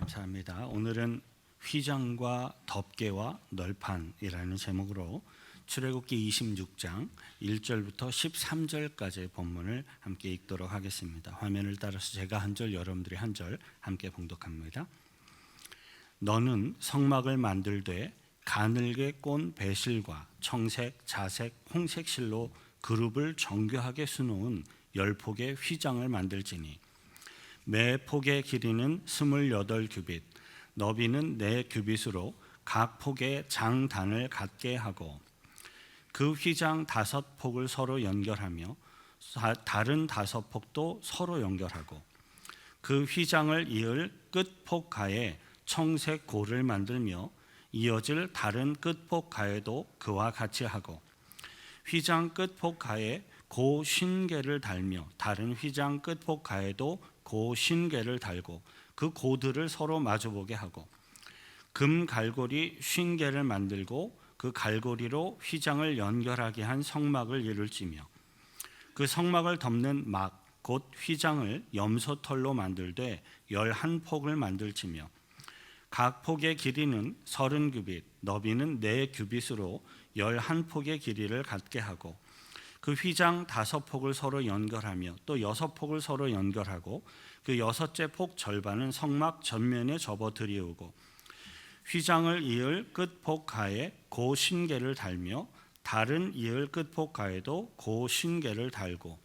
감사합니다. 오늘은 휘장과 덮개와 널판이라는 제목으로 출애굽기 26장 1절부터 13절까지의 본문을 함께 읽도록 하겠습니다. 화면을 따라서 제가 한 절, 여러분들이 한 절 함께 봉독합니다. 너는 성막을 만들되 가늘게 꼰 배실과 청색, 자색, 홍색 실로 그룹을 정교하게 수놓은 10폭의 휘장을 만들지니 매 폭의 길이는 28규빗, 너비는 4규빗으로 각 폭에 장단을 갖게 하고 그 휘장 5폭을 서로 연결하며 다른 5폭도 서로 연결하고 그 휘장을 이을 끝폭 가에 청색 고를 만들며 이어질 다른 끝폭 가에도 그와 같이 하고 휘장 끝폭 가에 고 50개를 달며 다른 휘장 끝폭 가에도 고 50개를 달고 그 고들을 서로 마주보게 하고 금 갈고리 50개를 만들고 그 갈고리로 휘장을 연결하게 한 성막을 이룰지며 그 성막을 덮는 막 곧 휘장을 염소털로 만들되 11폭을 만들지며 각 폭의 길이는 30규빗, 너비는 4규빗으로 11폭의 길이를 갖게 하고 그 휘장 5폭을 서로 연결하며 또 6폭을 서로 연결하고 그 6째 폭 절반은 성막 전면에 접어 들이우고 휘장을 이을 끝폭 가에 고 50개를 달며 다른 이을 끝폭 가에도 고 50개를 달고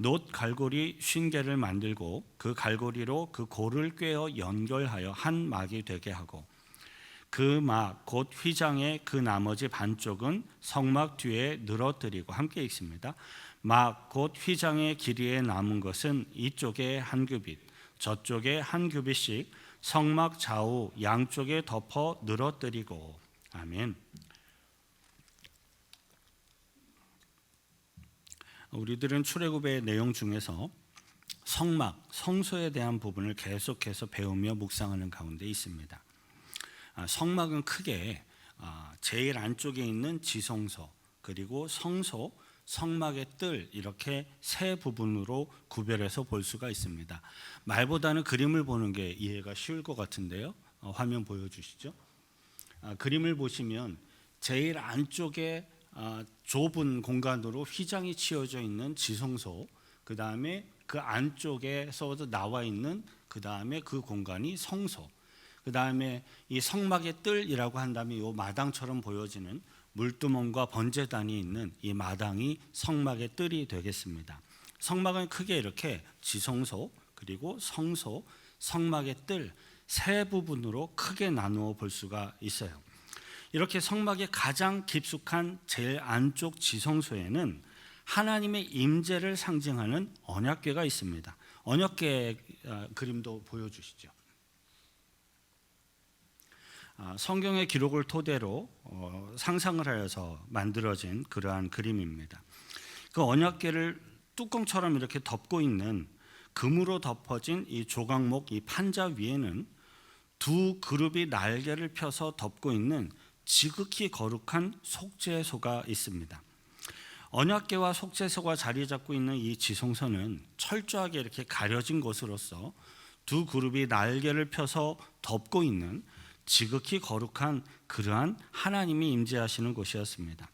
놋 갈고리 50개를 만들고 그 갈고리로 그 고를 꿰어 연결하여 한 막이 되게 하고 그 막 곧 휘장의 그 나머지 반쪽은 성막 뒤에 늘어뜨리고 함께 읽습니다. 막 곧 휘장의 길이에 남은 것은 이쪽에 1규빗 저쪽에 1규빗씩 성막 좌우 양쪽에 덮어 늘어뜨리고 아멘. 우리들은 출애굽의 내용 중에서 성막, 성소에 대한 부분을 계속해서 배우며 묵상하는 가운데 있습니다. 성막은 크게 제일 안쪽에 있는 지성소 그리고 성소, 성막의 뜰 이렇게 세 부분으로 구별해서 볼 수가 있습니다. 말보다는 그림을 보는 게 이해가 쉬울 것 같은데요. 화면 보여주시죠. 그림을 보시면 제일 안쪽에 좁은 공간으로 휘장이 치어져 있는 지성소, 그 다음에 그 안쪽에서도 나와 있는 그 다음에 그 공간이 성소, 그 다음에 이 성막의 뜰이라고 한다면 이 마당처럼 보여지는 물두멍과 번제단이 있는 이 마당이 성막의 뜰이 되겠습니다. 성막은 크게 이렇게 지성소 그리고 성소, 성막의 뜰 세 부분으로 크게 나누어 볼 수가 있어요. 이렇게 성막의 가장 깊숙한 제일 안쪽 지성소에는 하나님의 임재를 상징하는 언약궤가 있습니다. 언약궤 그림도 보여주시죠. 성경의 기록을 토대로 상상을 하여서 만들어진 그러한 그림입니다. 그 언약궤를 뚜껑처럼 이렇게 덮고 있는 금으로 덮어진 이 조각목 이 판자 위에는 두 그룹이 날개를 펴서 덮고 있는 지극히 거룩한 속죄소가 있습니다. 언약궤와 속죄소가 자리 잡고 있는 이 지성소는 철저하게 이렇게 가려진 곳으로서 두 그룹이 날개를 펴서 덮고 있는 지극히 거룩한 그러한 하나님이 임재하시는 곳이었습니다.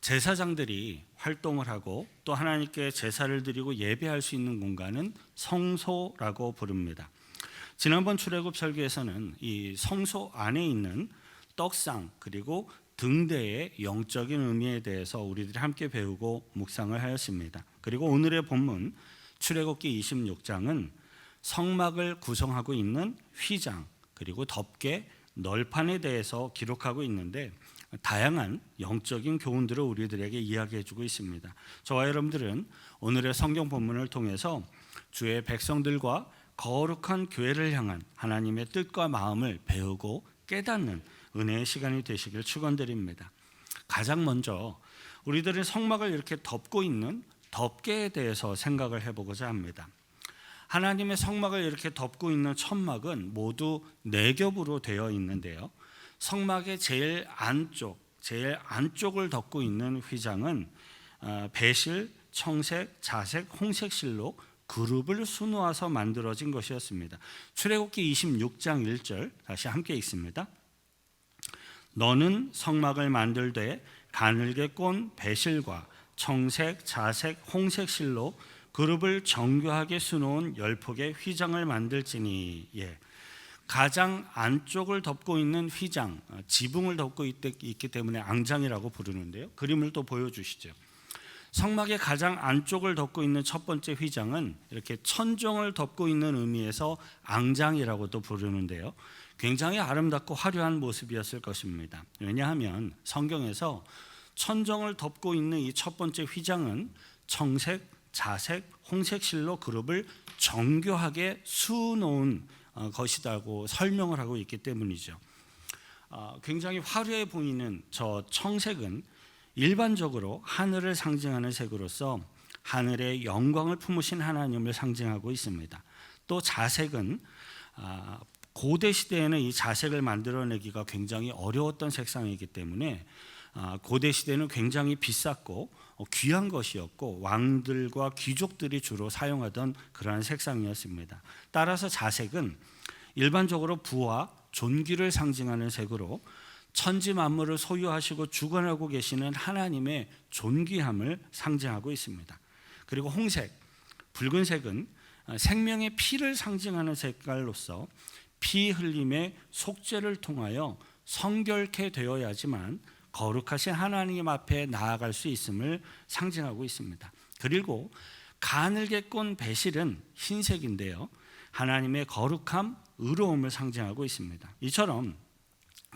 제사장들이 활동을 하고 또 하나님께 제사를 드리고 예배할 수 있는 공간은 성소라고 부릅니다. 지난번 출애굽 설교에서는 이 성소 안에 있는 떡상 그리고 등대의 영적인 의미에 대해서 우리들이 함께 배우고 묵상을 하였습니다. 그리고 오늘의 본문 출애굽기 26장은 성막을 구성하고 있는 휘장 그리고 덮개, 널판에 대해서 기록하고 있는데 다양한 영적인 교훈들을 우리들에게 이야기해주고 있습니다. 저와 여러분들은 오늘의 성경 본문을 통해서 주의 백성들과 거룩한 교회를 향한 하나님의 뜻과 마음을 배우고 깨닫는 은혜의 시간이 되시길 축원드립니다. 가장 먼저 우리들은 성막을 이렇게 덮고 있는 덮개에 대해서 생각을 해보고자 합니다. 하나님의 성막을 이렇게 덮고 있는 천막은 모두 4겹으로 되어 있는데요. 성막의 제일 안쪽을 덮고 있는 휘장은 배실, 청색, 자색, 홍색 실로 그룹을 수놓아서 만들어진 것이었습니다. 출애굽기 26장 1절 다시 함께 읽습니다. 너는 성막을 만들되 가늘게 꼰 배실과 청색, 자색, 홍색 실로 그룹을 정교하게 수놓은 10폭의 휘장을 만들지니. 가장 안쪽을 덮고 있는 휘장, 지붕을 덮고 있기 때문에 앙장이라고 부르는데요. 그림을 또 보여주시죠. 성막의 가장 안쪽을 덮고 있는 첫 번째 휘장은 이렇게 천정을 덮고 있는 의미에서 앙장이라고도 부르는데요. 굉장히 아름답고 화려한 모습이었을 것입니다. 왜냐하면 성경에서 천정을 덮고 있는 이 첫 번째 휘장은 청색, 자색, 홍색 실로 그룹을 정교하게 수놓은 것이라고 설명을 하고 있기 때문이죠. 굉장히 화려해 보이는 저 청색은 일반적으로 하늘을 상징하는 색으로서 하늘의 영광을 품으신 하나님을 상징하고 있습니다. 또 자색은 고대 시대에는 이 자색을 만들어내기가 굉장히 어려웠던 색상이기 때문에 고대 시대는 굉장히 비쌌고 귀한 것이었고 왕들과 귀족들이 주로 사용하던 그러한 색상이었습니다. 따라서 자색은 일반적으로 부와 존귀를 상징하는 색으로 천지 만물을 소유하시고 주관하고 계시는 하나님의 존귀함을 상징하고 있습니다. 그리고 홍색, 붉은색은 생명의 피를 상징하는 색깔로서 피 흘림의 속죄를 통하여 성결케 되어야지만 거룩하신 하나님 앞에 나아갈 수 있음을 상징하고 있습니다. 그리고 가늘게 꼰 배실은 흰색인데요, 하나님의 거룩함, 의로움을 상징하고 있습니다. 이처럼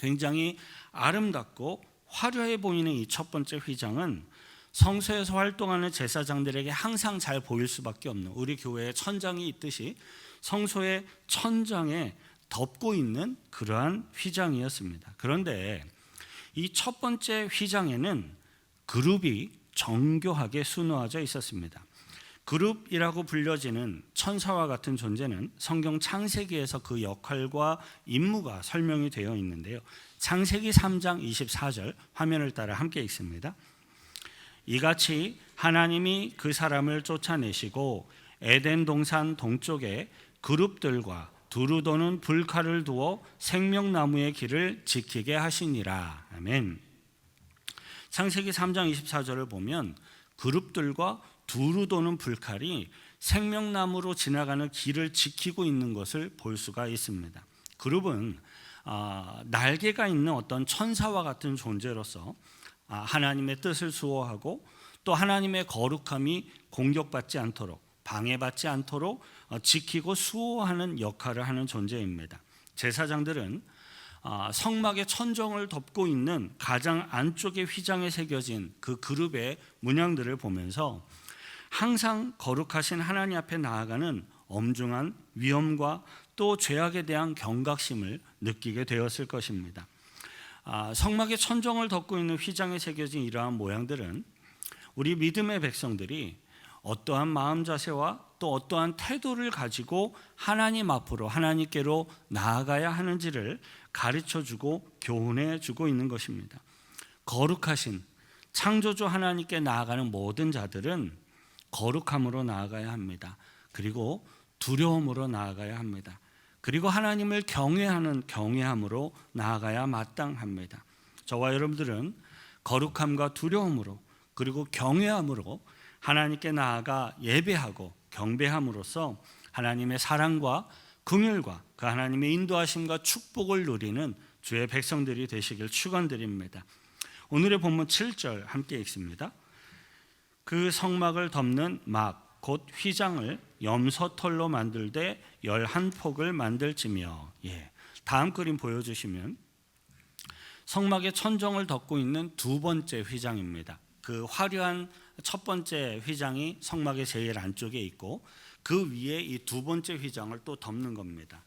굉장히 아름답고 화려해 보이는 이 첫 번째 휘장은 성소에서 활동하는 제사장들에게 항상 잘 보일 수밖에 없는, 우리 교회에 천장이 있듯이 성소의 천장에 덮고 있는 그러한 휘장이었습니다. 그런데 이 첫 번째 휘장에는 그룹이 정교하게 수놓아져 있었습니다. 그룹이라고 불려지는 천사와 같은 존재는 성경 창세기에서 그 역할과 임무가 설명이 되어 있는데요. 창세기 3장 24절 화면을 따라 함께 읽습니다. 이같이 하나님이 그 사람을 쫓아내시고 에덴 동산 동쪽에 그룹들과 두루 도는 불칼을 두어 생명나무의 길을 지키게 하시니라. 아멘. 창세기 3장 24절을 보면 그룹들과 두루 도는 불칼이 생명나무로 지나가는 길을 지키고 있는 것을 볼 수가 있습니다. 그룹은 날개가 있는 어떤 천사와 같은 존재로서 하나님의 뜻을 수호하고 또 하나님의 거룩함이 공격받지 않도록, 방해받지 않도록 지키고 수호하는 역할을 하는 존재입니다. 제사장들은 성막의 천정을 덮고 있는 가장 안쪽에 휘장에 새겨진 그 그룹의 문양들을 보면서 항상 거룩하신 하나님 앞에 나아가는 엄중한 위험과 또 죄악에 대한 경각심을 느끼게 되었을 것입니다. 성막의 천정을 덮고 있는 휘장에 새겨진 이러한 모양들은 우리 믿음의 백성들이 어떠한 마음 자세와 또 어떠한 태도를 가지고 하나님 앞으로, 하나님께로 나아가야 하는지를 가르쳐주고 교훈해주고 있는 것입니다. 거룩하신 창조주 하나님께 나아가는 모든 자들은 거룩함으로 나아가야 합니다. 그리고 두려움으로 나아가야 합니다. 그리고 하나님을 경외하는 경외함으로 나아가야 마땅합니다. 저와 여러분들은 거룩함과 두려움으로 그리고 경외함으로 하나님께 나아가 예배하고 경배함으로써 하나님의 사랑과 긍휼과 그 하나님의 인도하심과 축복을 누리는 주의 백성들이 되시길 축원드립니다. 오늘의 본문 7절 함께 읽습니다. 그 성막을 덮는 막 곧 휘장을 염소털로 만들되 11폭을 만들지며. 다음 그림 보여주시면 성막의 천정을 덮고 있는 두 번째 휘장입니다. 그 화려한 첫 번째 휘장이 성막의 제일 안쪽에 있고 그 위에 이 두 번째 휘장을 또 덮는 겁니다.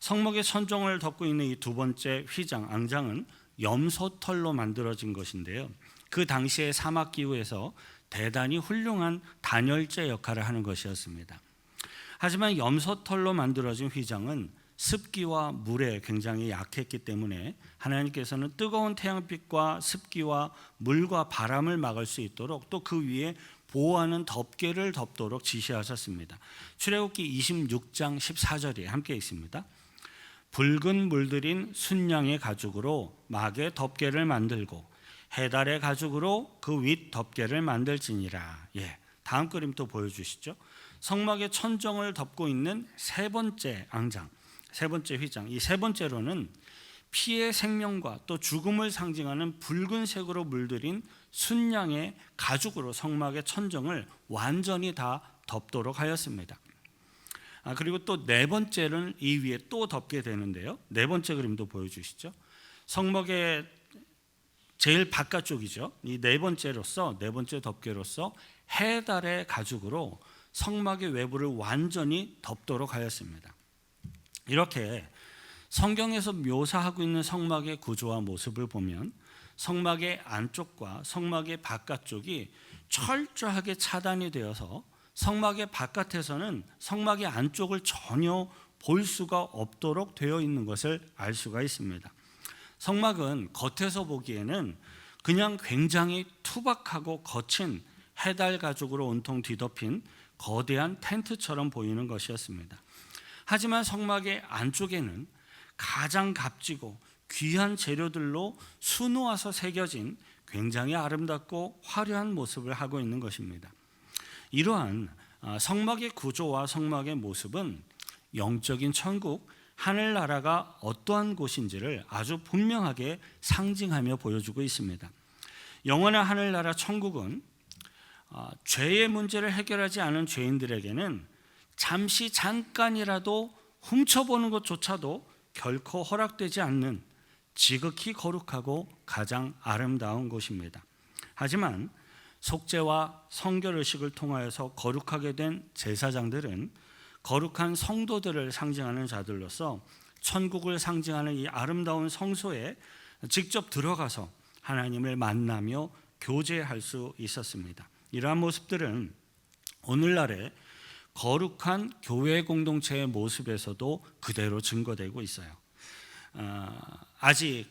성막의 천정을 덮고 있는 이 두 번째 휘장, 앙장은 염소털로 만들어진 것인데요. 그 당시의 사막 기후에서 대단히 훌륭한 단열재 역할을 하는 것이었습니다. 하지만 염소털로 만들어진 휘장은 습기와 물에 굉장히 약했기 때문에 하나님께서는 뜨거운 태양빛과 습기와 물과 바람을 막을 수 있도록 또 그 위에 보호하는 덮개를 덮도록 지시하셨습니다. 출애굽기 26장 14절에 함께 있습니다. 붉은 물들인 순양의 가죽으로 막의 덮개를 만들고 해달의 가죽으로 그 윗 덮개를 만들지니라. 다음 그림 또 보여주시죠. 성막의 천정을 덮고 있는 세 번째 앙장, 세 번째 휘장. 이 세 번째로는 피의 생명과 또 죽음을 상징하는 붉은색으로 물들인 순양의 가죽으로 성막의 천정을 완전히 다 덮도록 하였습니다. 그리고 또 네 번째는 이 위에 또 덮게 되는데요. 네 번째 그림도 보여주시죠. 성막의 제일 바깥쪽이죠. 이 네 번째 덮개로서 해달의 가죽으로 성막의 외부를 완전히 덮도록 하였습니다. 이렇게 성경에서 묘사하고 있는 성막의 구조와 모습을 보면 성막의 안쪽과 성막의 바깥쪽이 철저하게 차단이 되어서 성막의 바깥에서는 성막의 안쪽을 전혀 볼 수가 없도록 되어 있는 것을 알 수가 있습니다. 성막은 겉에서 보기에는 그냥 굉장히 투박하고 거친 해달 가죽으로 온통 뒤덮인 거대한 텐트처럼 보이는 것이었습니다. 하지만 성막의 안쪽에는 가장 값지고 귀한 재료들로 수놓아서 새겨진 굉장히 아름답고 화려한 모습을 하고 있는 것입니다. 이러한 성막의 구조와 성막의 모습은 영적인 천국, 하늘나라가 어떠한 곳인지를 아주 분명하게 상징하며 보여주고 있습니다. 영원한 하늘나라 천국은 죄의 문제를 해결하지 않은 죄인들에게는 잠깐이라도 훔쳐보는 것조차도 결코 허락되지 않는 지극히 거룩하고 가장 아름다운 곳입니다. 하지만 속죄와 성결의식을 통하여서 거룩하게 된 제사장들은 거룩한 성도들을 상징하는 자들로서 천국을 상징하는 이 아름다운 성소에 직접 들어가서 하나님을 만나며 교제할 수 있었습니다. 이러한 모습들은 오늘날의 거룩한 교회 공동체의 모습에서도 그대로 증거되고 있어요. 아직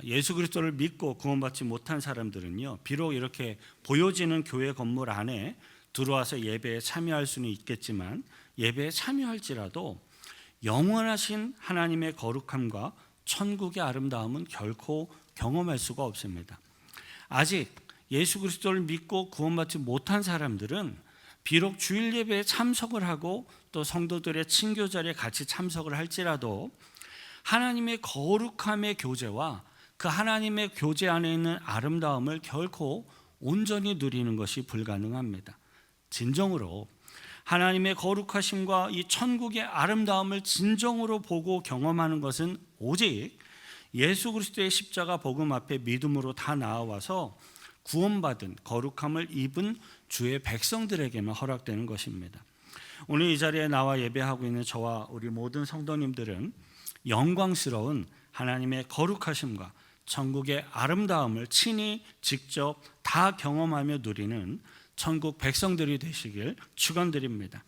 예수 그리스도를 믿고 구원받지 못한 사람들은요, 비록 이렇게 보여지는 교회 건물 안에 들어와서 예배에 참여할 수는 있겠지만 예배에 참여할지라도 영원하신 하나님의 거룩함과 천국의 아름다움은 결코 경험할 수가 없습니다. 아직 예수 그리스도를 믿고 구원받지 못한 사람들은 비록 주일 예배에 참석을 하고 또 성도들의 친교 자리에 같이 참석을 할지라도 하나님의 거룩함의 교제와 그 하나님의 교제 안에 있는 아름다움을 결코 온전히 누리는 것이 불가능합니다. 진정으로 하나님의 거룩하심과 이 천국의 아름다움을 진정으로 보고 경험하는 것은 오직 예수 그리스도의 십자가 복음 앞에 믿음으로 다 나아와서 구원받은 거룩함을 입은 주의 백성들에게만 허락되는 것입니다. 오늘 이 자리에 나와 예배하고 있는 저와 우리 모든 성도님들은 영광스러운 하나님의 거룩하심과 천국의 아름다움을 친히 직접 다 경험하며 누리는 천국 백성들이 되시길 축원드립니다.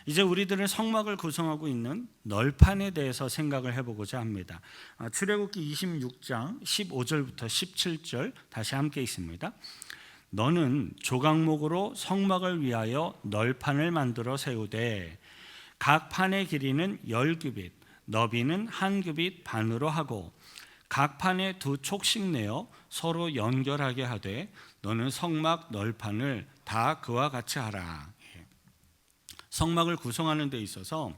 이제 우리들은 성막을 구성하고 있는 널판에 대해서 생각을 해보고자 합니다. 출애굽기 26장 15절부터 17절 다시 함께 있습니다. 너는 조각목으로 성막을 위하여 널판을 만들어 세우되 각 판의 길이는 10규빗, 너비는 1규빗 반으로 하고 각 판에 2촉씩 내어 서로 연결하게 하되 너는 성막 널판을 다 그와 같이 하라. 성막을 구성하는 데 있어서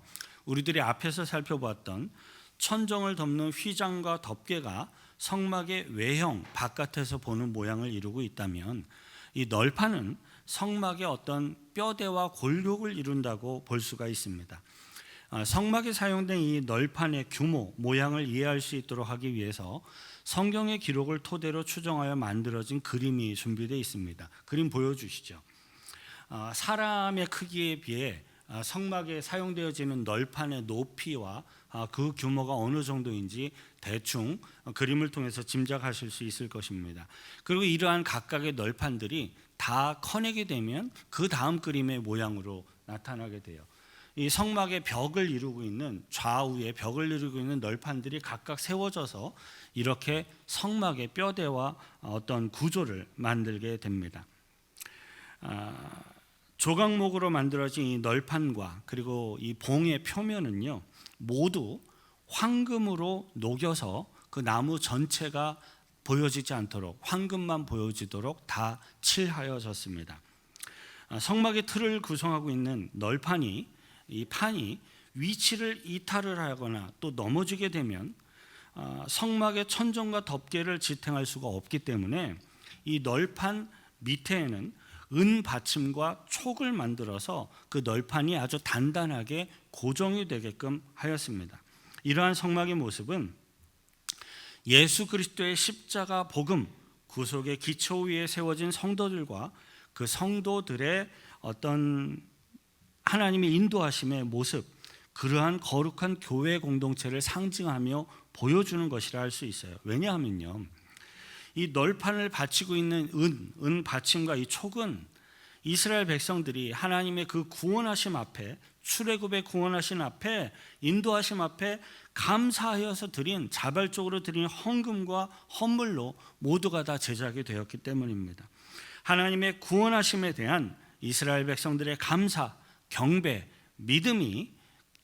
우리들이 앞에서 살펴보았던 천정을 덮는 휘장과 덮개가 성막의 외형 바깥에서 보는 모양을 이루고 있다면 이 널판은 성막의 어떤 뼈대와 골격을 이룬다고 볼 수가 있습니다. 성막에 사용된 이 널판의 규모, 모양을 이해할 수 있도록 하기 위해서 성경의 기록을 토대로 추정하여 만들어진 그림이 준비되어 있습니다. 그림 보여주시죠. 사람의 크기에 비해 성막에 사용되어지는 널판의 높이와 그 규모가 어느 정도인지 대충 그림을 통해서 짐작하실 수 있을 것입니다. 그리고 이러한 각각의 널판들이 다 커내게 되면 그 다음 그림의 모양으로 나타나게 돼요. 이 성막의 벽을 이루고 있는 좌우에 벽을 이루고 있는 널판들이 각각 세워져서 이렇게 성막의 뼈대와 어떤 구조를 만들게 됩니다. 조각목으로 만들어진 이 널판과 그리고 이 봉의 표면은요, 모두 황금으로 녹여서 그 나무 전체가 보여지지 않도록, 황금만 보여지도록 다 칠하여졌습니다. 성막의 틀을 구성하고 있는 널판이, 이 판이 위치를 이탈을 하거나 또 넘어지게 되면 성막의 천정과 덮개를 지탱할 수가 없기 때문에 이 널판 밑에는 은 받침과 촉을 만들어서 그 널판이 아주 단단하게 고정이 되게끔 하였습니다. 이러한 성막의 모습은 예수 그리스도의 십자가 복음 구속의 기초 위에 세워진 성도들과 그 성도들의 어떤 하나님의 인도하심의 모습, 그러한 거룩한 교회 공동체를 상징하며 보여주는 것이라 할 수 있어요. 왜냐하면요, 이 널판을 받치고 있는 은 받침과 이 촉은 이스라엘 백성들이 하나님의 그 구원하심 앞에, 출애굽의 구원하심 앞에, 인도하심 앞에 감사하여서 드린, 자발적으로 드린 헌금과 헌물로 모두가 다 제작이 되었기 때문입니다. 하나님의 구원하심에 대한 이스라엘 백성들의 감사, 경배, 믿음이,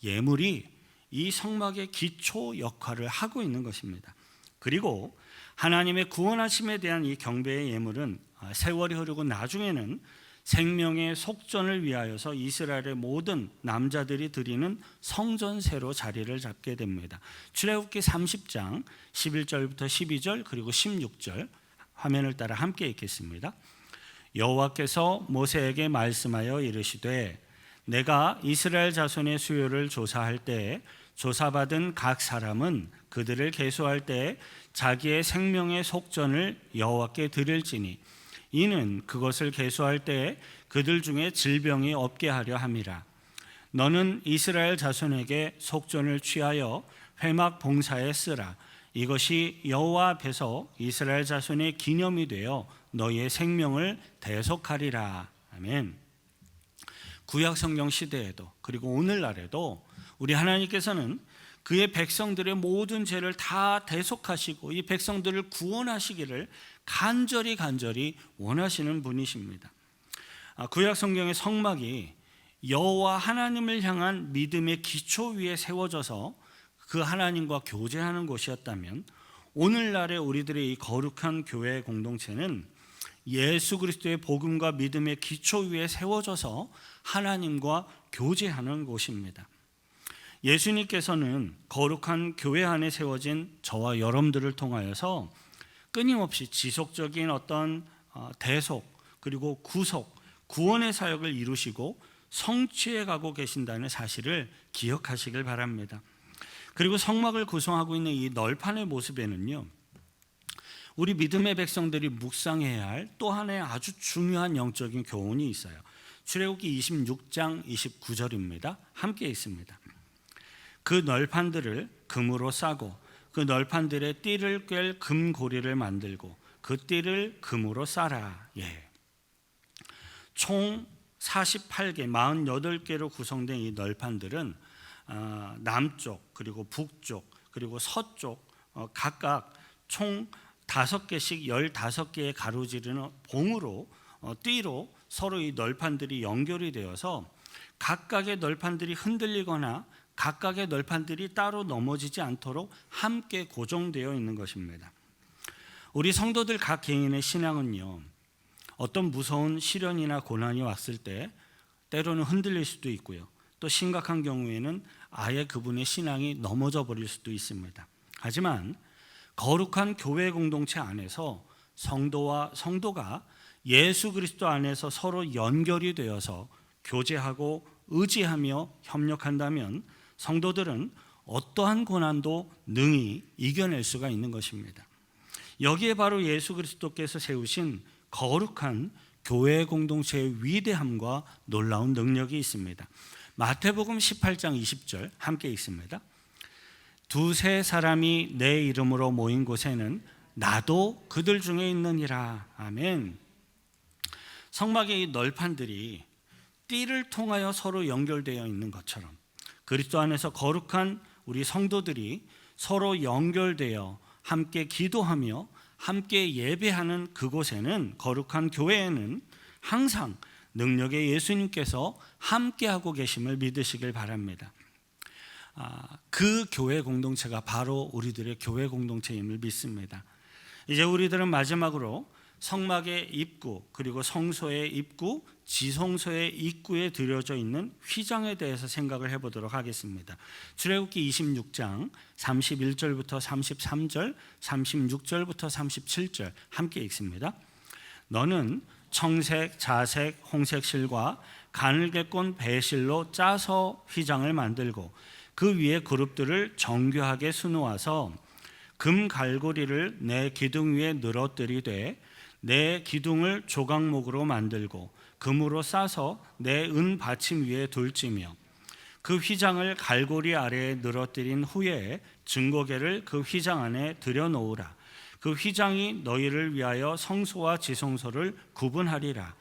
예물이 이 성막의 기초 역할을 하고 있는 것입니다. 그리고 하나님의 구원하심에 대한 이 경배의 예물은 세월이 흐르고 나중에는 생명의 속전을 위하여서 이스라엘의 모든 남자들이 드리는 성전세로 자리를 잡게 됩니다. 출애굽기 30장 11절부터 12절 그리고 16절 화면을 따라 함께 읽겠습니다. 여호와께서 모세에게 말씀하여 이르시되 내가 이스라엘 자손의 수요를 조사할 때에 조사받은 각 사람은 그들을 계수할 때에 자기의 생명의 속전을 여호와께 드릴지니 이는 그것을 계수할 때에 그들 중에 질병이 없게 하려 함이라. 너는 이스라엘 자손에게 속전을 취하여 회막 봉사에 쓰라. 이것이 여호와 앞에서 이스라엘 자손의 기념이 되어 너희의 생명을 대속하리라. 아멘. 구약 성경 시대에도 그리고 오늘날에도 우리 하나님께서는 그의 백성들의 모든 죄를 다 대속하시고 이 백성들을 구원하시기를 간절히 원하시는 분이십니다. 구약 성경의 성막이 여호와 하나님을 향한 믿음의 기초 위에 세워져서 그 하나님과 교제하는 곳이었다면 오늘날의 우리들의 이 거룩한 교회 공동체는 예수 그리스도의 복음과 믿음의 기초 위에 세워져서 하나님과 교제하는 곳입니다. 예수님께서는 거룩한 교회 안에 세워진 저와 여러분들을 통하여서 끊임없이 지속적인 어떤 대속 그리고 구속, 구원의 사역을 이루시고 성취해 가고 계신다는 사실을 기억하시길 바랍니다. 그리고 성막을 구성하고 있는 이 널판의 모습에는요, 우리 믿음의 백성들이 묵상해야 할 또 하나의 아주 중요한 영적인 교훈이 있어요. 출애굽기 26장 29절입니다. 함께 읽습니다. 그 널판들을 금으로 싸고 그 널판들의 띠를 꿰 금고리를 만들고 그 띠를 금으로 싸라. 총 48개, 48개로 구성된 이 널판들은 남쪽 그리고 북쪽 그리고 서쪽 각각 총 5개씩 15개의 가로지르는 봉으로 띠로 서로 이 널판들이 연결이 되어서 각각의 널판들이 흔들리거나 각각의 널판들이 따로 넘어지지 않도록 함께 고정되어 있는 것입니다. 우리 성도들 각 개인의 신앙은요, 어떤 무서운 시련이나 고난이 왔을 때 때로는 흔들릴 수도 있고요, 또 심각한 경우에는 아예 그분의 신앙이 넘어져 버릴 수도 있습니다. 하지만 거룩한 교회 공동체 안에서 성도와 성도가 예수 그리스도 안에서 서로 연결이 되어서 교제하고 의지하며 협력한다면 성도들은 어떠한 고난도 능히 이겨낼 수가 있는 것입니다. 여기에 바로 예수 그리스도께서 세우신 거룩한 교회 공동체의 위대함과 놀라운 능력이 있습니다. 마태복음 18장 20절 함께 읽습니다. 두세 사람이 내 이름으로 모인 곳에는 나도 그들 중에 있느니라. 아멘. 성막의 이 널판들이 띠를 통하여 서로 연결되어 있는 것처럼 그리스도 안에서 거룩한 우리 성도들이 서로 연결되어 함께 기도하며 함께 예배하는 그곳에는, 거룩한 교회에는 항상 능력의 예수님께서 함께하고 계심을 믿으시길 바랍니다. 그 교회 공동체가 바로 우리들의 교회 공동체임을 믿습니다. 이제 우리들은 마지막으로 성막의 입구, 그리고 성소의 입구, 지성소의 입구에 드려져 있는 휘장에 대해서 생각을 해보도록 하겠습니다. 출애굽기 26장 31절부터 33절, 36절부터 37절 함께 읽습니다. 너는 청색, 자색, 홍색 실과 가늘게 꼰 배실로 짜서 휘장을 만들고 그 위에 그룹들을 정교하게 수놓아서 금 갈고리를 내 기둥 위에 늘어뜨리되 내 기둥을 조각목으로 만들고 금으로 싸서 내 은 받침 위에 둘지며 그 휘장을 갈고리 아래에 늘어뜨린 후에 증거궤를 그 휘장 안에 들여놓으라. 그 휘장이 너희를 위하여 성소와 지성소를 구분하리라.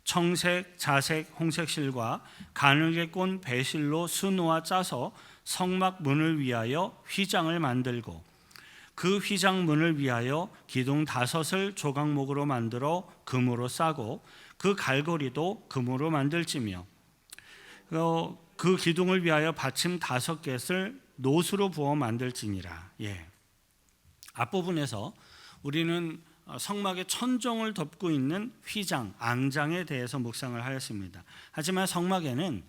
청색, 자색, 홍색 실과 가늘게 꼰 배실로 수놓아 짜서 성막 문을 위하여 휘장을 만들고 그 휘장 문을 위하여 기둥 5을 조각목으로 만들어 금으로 싸고 그 갈고리도 금으로 만들지며 그 기둥을 위하여 받침 5갯을 노수로 부어 만들지니라. 앞부분에서 우리는 성막의 천정을 덮고 있는 휘장, 앙장에 대해서 묵상을 하였습니다. 하지만 성막에는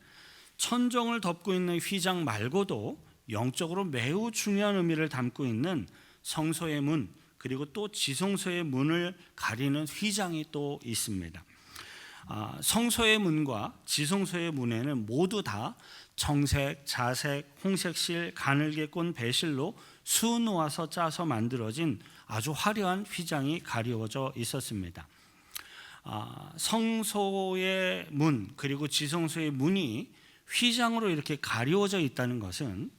천정을 덮고 있는 휘장 말고도 영적으로 매우 중요한 의미를 담고 있는 성소의 문, 그리고 또 지성소의 문을 가리는 휘장이 또 있습니다. 성소의 문과 지성소의 문에는 모두 다 청색, 자색, 홍색실, 가늘게 꼰 배실로 수놓아서 짜서 만들어진 아주 화려한 휘장이 가리워져 있었습니다. 성소의 문 그리고 지성소의 문이 휘장으로 이렇게 가리워져 있다는 것은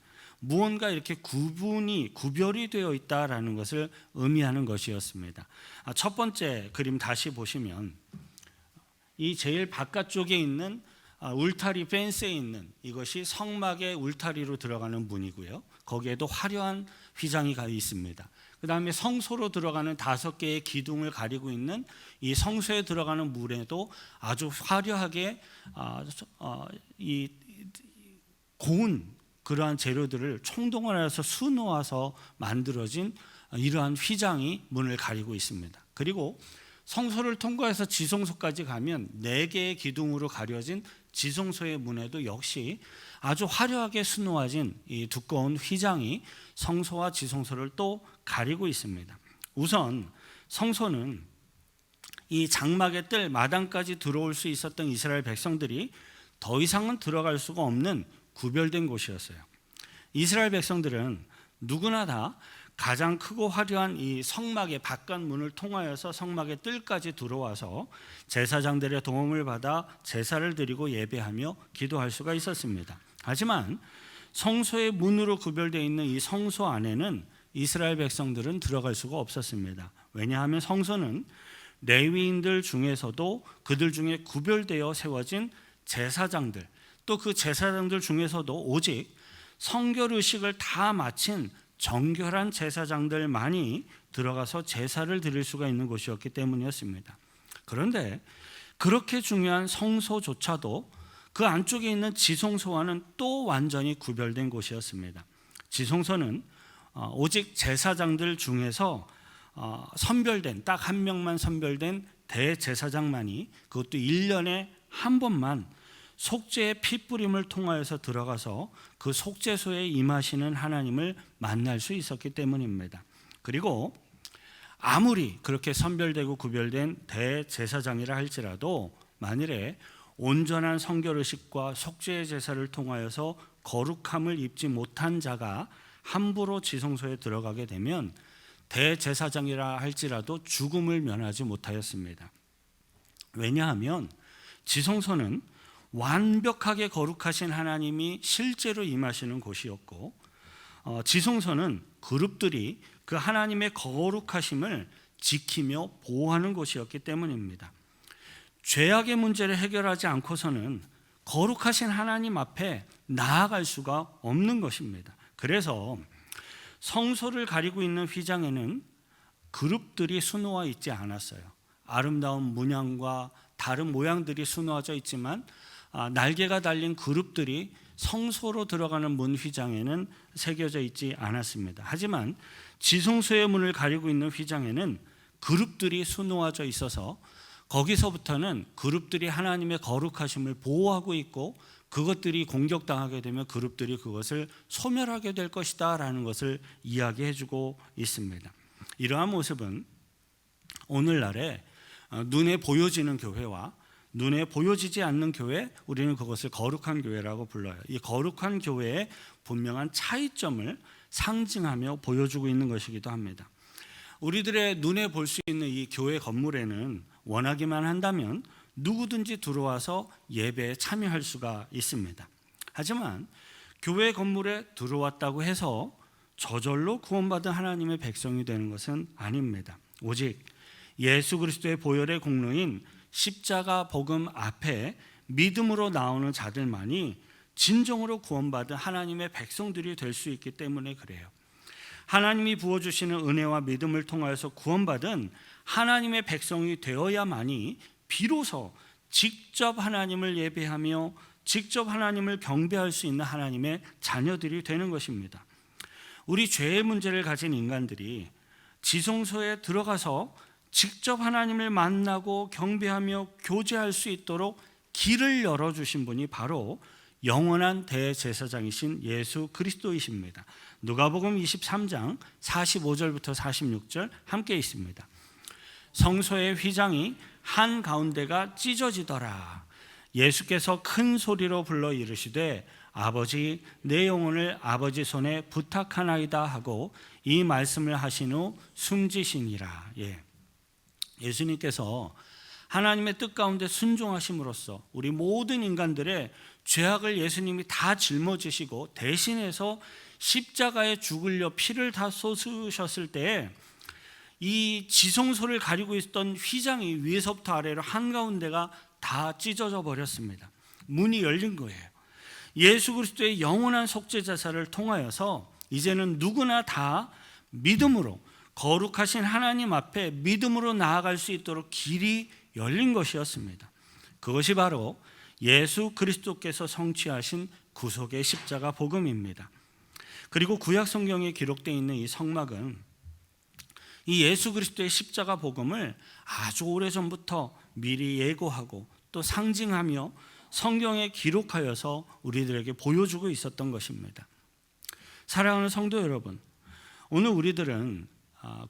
무언가 이렇게 구별이 되어 있다라는 것을 의미하는 것이었습니다. 첫 번째 그림 다시 보시면 이 제일 바깥쪽에 있는 울타리 펜스에 있는 이것이 성막의 울타리로 들어가는 문이고요. 거기에도 화려한 휘장이 있습니다. 그 다음에 성소로 들어가는 5개의 기둥을 가리고 있는 이 성소에 들어가는 문에도 아주 화려하게 이 고운 그러한 재료들을 총동원해서 수놓아서 만들어진 이러한 휘장이 문을 가리고 있습니다. 그리고 성소를 통과해서 지성소까지 가면 4개의 기둥으로 가려진 지성소의 문에도 역시 아주 화려하게 수놓아진 이 두꺼운 휘장이 성소와 지성소를 또 가리고 있습니다. 우선 성소는 이 장막의 뜰 마당까지 들어올 수 있었던 이스라엘 백성들이 더 이상은 들어갈 수가 없는 구별된 곳이었어요. 이스라엘 백성들은 누구나 다 가장 크고 화려한 이 성막의 바깥문을 통하여서 성막의 뜰까지 들어와서 제사장들의 도움을 받아 제사를 드리고 예배하며 기도할 수가 있었습니다. 하지만 성소의 문으로 구별되어 있는 이 성소 안에는 이스라엘 백성들은 들어갈 수가 없었습니다. 왜냐하면 성소는 레위인들 중에서도 그들 중에 구별되어 세워진 제사장들, 또 그 제사장들 중에서도 오직 성결 의식을 다 마친 정결한 제사장들만이 들어가서 제사를 드릴 수가 있는 곳이었기 때문이었습니다. 그런데 그렇게 중요한 성소조차도 그 안쪽에 있는 지성소와는 또 완전히 구별된 곳이었습니다. 지성소는 오직 제사장들 중에서 선별된 딱 한 명만 선별된 대제사장만이 그것도 1년에 한 번만 속죄의 피뿌림을 통하여서 들어가서 그 속죄소에 임하시는 하나님을 만날 수 있었기 때문입니다. 그리고 아무리 그렇게 선별되고 구별된 대제사장이라 할지라도 만일에 온전한 성결의식과 속죄의 제사를 통하여서 거룩함을 입지 못한 자가 함부로 지성소에 들어가게 되면 대제사장이라 할지라도 죽음을 면하지 못하였습니다. 왜냐하면 지성소는 완벽하게 거룩하신 하나님이 실제로 임하시는 곳이었고, 지성소는 그룹들이 그 하나님의 거룩하심을 지키며 보호하는 곳이었기 때문입니다. 죄악의 문제를 해결하지 않고서는 거룩하신 하나님 앞에 나아갈 수가 없는 것입니다. 그래서 성소를 가리고 있는 휘장에는 그룹들이 수놓아 있지 않았어요. 아름다운 문양과 다른 모양들이 수놓아져 있지만 날개가 달린 그룹들이 성소로 들어가는 문 휘장에는 새겨져 있지 않았습니다. 하지만 지성소의 문을 가리고 있는 휘장에는 그룹들이 수놓아져 있어서 거기서부터는 그룹들이 하나님의 거룩하심을 보호하고 있고 그것들이 공격당하게 되면 그룹들이 그것을 소멸하게 될 것이다 라는 것을 이야기해주고 있습니다. 이러한 모습은 오늘날에 눈에 보여지는 교회와 눈에 보여지지 않는 교회, 우리는 그것을 거룩한 교회라고 불러요. 이 거룩한 교회의 분명한 차이점을 상징하며 보여주고 있는 것이기도 합니다. 우리들의 눈에 볼 수 있는 이 교회 건물에는 원하기만 한다면 누구든지 들어와서 예배에 참여할 수가 있습니다. 하지만 교회 건물에 들어왔다고 해서 저절로 구원받은 하나님의 백성이 되는 것은 아닙니다. 오직 예수 그리스도의 보혈의 공로인 십자가 복음 앞에 믿음으로 나오는 자들만이 진정으로 구원받은 하나님의 백성들이 될 수 있기 때문에 그래요. 하나님이 부어주시는 은혜와 믿음을 통하여서 구원받은 하나님의 백성이 되어야만이 비로소 직접 하나님을 예배하며 직접 하나님을 경배할 수 있는 하나님의 자녀들이 되는 것입니다. 우리 죄의 문제를 가진 인간들이 지성소에 들어가서 직접 하나님을 만나고 경배하며 교제할 수 있도록 길을 열어주신 분이 바로 영원한 대제사장이신 예수 그리스도이십니다. 누가복음 23장 45절부터 46절 함께 있습니다. 성소의 휘장이 한가운데가 찢어지더라. 예수께서 큰 소리로 불러 이르시되 아버지 내 영혼을 아버지 손에 부탁하나이다 하고 이 말씀을 하신 후 숨지시니라. 예수님께서 하나님의 뜻 가운데 순종하심으로써 우리 모든 인간들의 죄악을 예수님이 다 짊어지시고 대신해서 십자가에 죽으려 피를 다 쏟으셨을 때 이 지성소를 가리고 있었던 휘장이 위에서부터 아래로 한가운데가 다 찢어져 버렸습니다. 문이 열린 거예요. 예수 그리스도의 영원한 속죄제사를 통하여서 이제는 누구나 다 믿음으로 거룩하신 하나님 앞에 믿음으로 나아갈 수 있도록 길이 열린 것이었습니다. 그것이 바로 예수 그리스도께서 성취하신 구속의 십자가 복음입니다. 그리고 구약 성경에 기록되어 있는 이 성막은 이 예수 그리스도의 십자가 복음을 아주 오래전부터 미리 예고하고 또 상징하며 성경에 기록하여서 우리들에게 보여주고 있었던 것입니다. 사랑하는 성도 여러분, 오늘 우리들은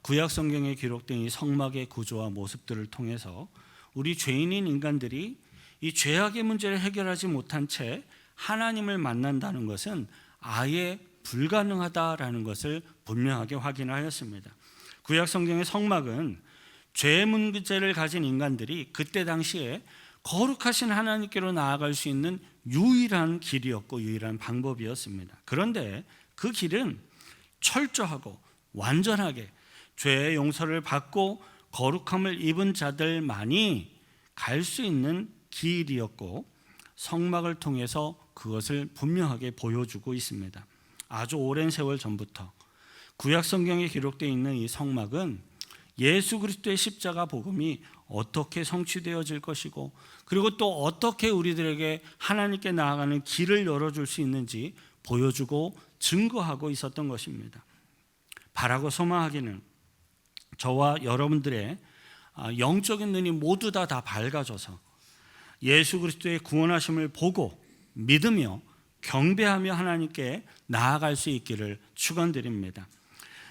구약 성경에 기록된 이 성막의 구조와 모습들을 통해서 우리 죄인인 인간들이 이 죄악의 문제를 해결하지 못한 채 하나님을 만난다는 것은 아예 불가능하다라는 것을 분명하게 확인하였습니다. 구약 성경의 성막은 죄의 문제를 가진 인간들이 그때 당시에 거룩하신 하나님께로 나아갈 수 있는 유일한 길이었고 유일한 방법이었습니다. 그런데 그 길은 철저하고 완전하게 죄의 용서를 받고 거룩함을 입은 자들만이 갈 수 있는 길이었고 성막을 통해서 그것을 분명하게 보여주고 있습니다. 아주 오랜 세월 전부터 구약 성경에 기록되어 있는 이 성막은 예수 그리스도의 십자가 복음이 어떻게 성취되어질 것이고 그리고 또 어떻게 우리들에게 하나님께 나아가는 길을 열어줄 수 있는지 보여주고 증거하고 있었던 것입니다. 바라고 소망하기는 저와 여러분들의 영적인 눈이 모두 다 밝아져서 예수 그리스도의 구원하심을 보고 믿으며 경배하며 하나님께 나아갈 수 있기를 축원드립니다.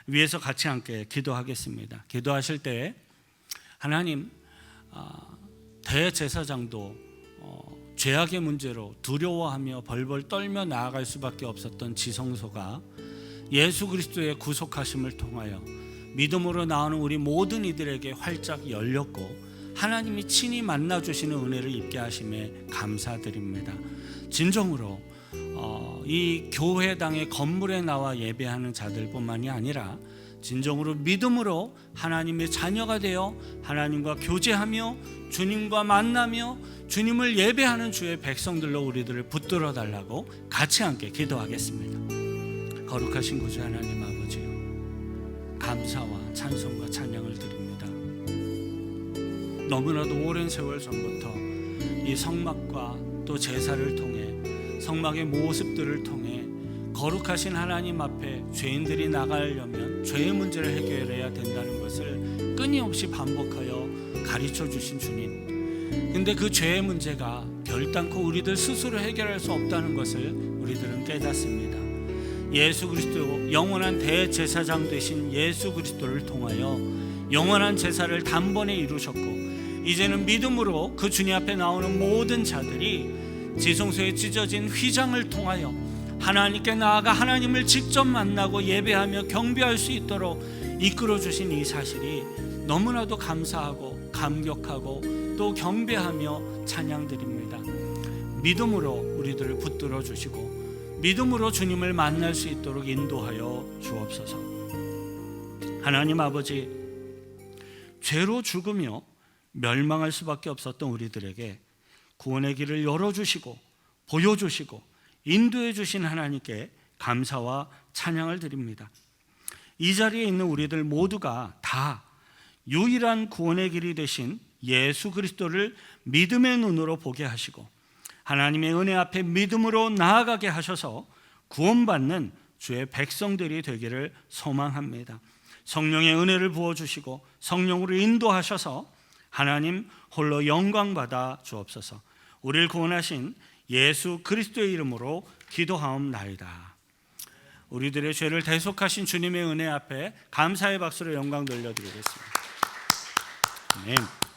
위에서 같이 함께 기도하겠습니다. 기도하실 때 하나님, 대제사장도 죄악의 문제로 두려워하며 벌벌 떨며 나아갈 수밖에 없었던 지성소가 예수 그리스도의 구속하심을 통하여 믿음으로 나오는 우리 모든 이들에게 활짝 열렸고 하나님이 친히 만나주시는 은혜를 입게 하심에 감사드립니다. 진정으로 이 교회당의 건물에 나와 예배하는 자들뿐만이 아니라 진정으로 믿음으로 하나님의 자녀가 되어 하나님과 교제하며 주님과 만나며 주님을 예배하는 주의 백성들로 우리들을 붙들어 달라고 같이 함께 기도하겠습니다. 거룩하신 구주 하나님 아버지요, 감사와 찬송과 찬양을 드립니다. 너무나도 오랜 세월 전부터 이 성막과 또 제사를 통해 성막의 모습들을 통해 거룩하신 하나님 앞에 죄인들이 나가려면 죄의 문제를 해결해야 된다는 것을 끊임없이 반복하여 가르쳐 주신 주님. 근데 그 죄의 문제가 결단코 우리들 스스로 해결할 수 없다는 것을 우리들은 깨닫습니다. 예수 그리스도, 영원한 대제사장 되신 예수 그리스도를 통하여 영원한 제사를 단번에 이루셨고, 이제는 믿음으로 그 주님 앞에 나오는 모든 자들이 지성소에 찢어진 휘장을 통하여 하나님께 나아가 하나님을 직접 만나고 예배하며 경배할 수 있도록 이끌어 주신 이 사실이 너무나도 감사하고 감격하고 또 경배하며 찬양드립니다. 믿음으로 우리들을 붙들어 주시고 믿음으로 주님을 만날 수 있도록 인도하여 주옵소서. 하나님 아버지, 죄로 죽으며 멸망할 수밖에 없었던 우리들에게 구원의 길을 열어주시고 보여주시고 인도해 주신 하나님께 감사와 찬양을 드립니다. 이 자리에 있는 우리들 모두가 다 유일한 구원의 길이 되신 예수 그리스도를 믿음의 눈으로 보게 하시고 하나님의 은혜 앞에 믿음으로 나아가게 하셔서 구원받는 주의 백성들이 되기를 소망합니다. 성령의 은혜를 부어주시고 성령으로 인도하셔서 하나님 홀로 영광받아 주옵소서. 우리를 구원하신 예수 그리스도의 이름으로 기도하옵나이다. 우리들의 죄를 대속하신 주님의 은혜 앞에 감사의 박수로 영광 돌려드리겠습니다. 아멘.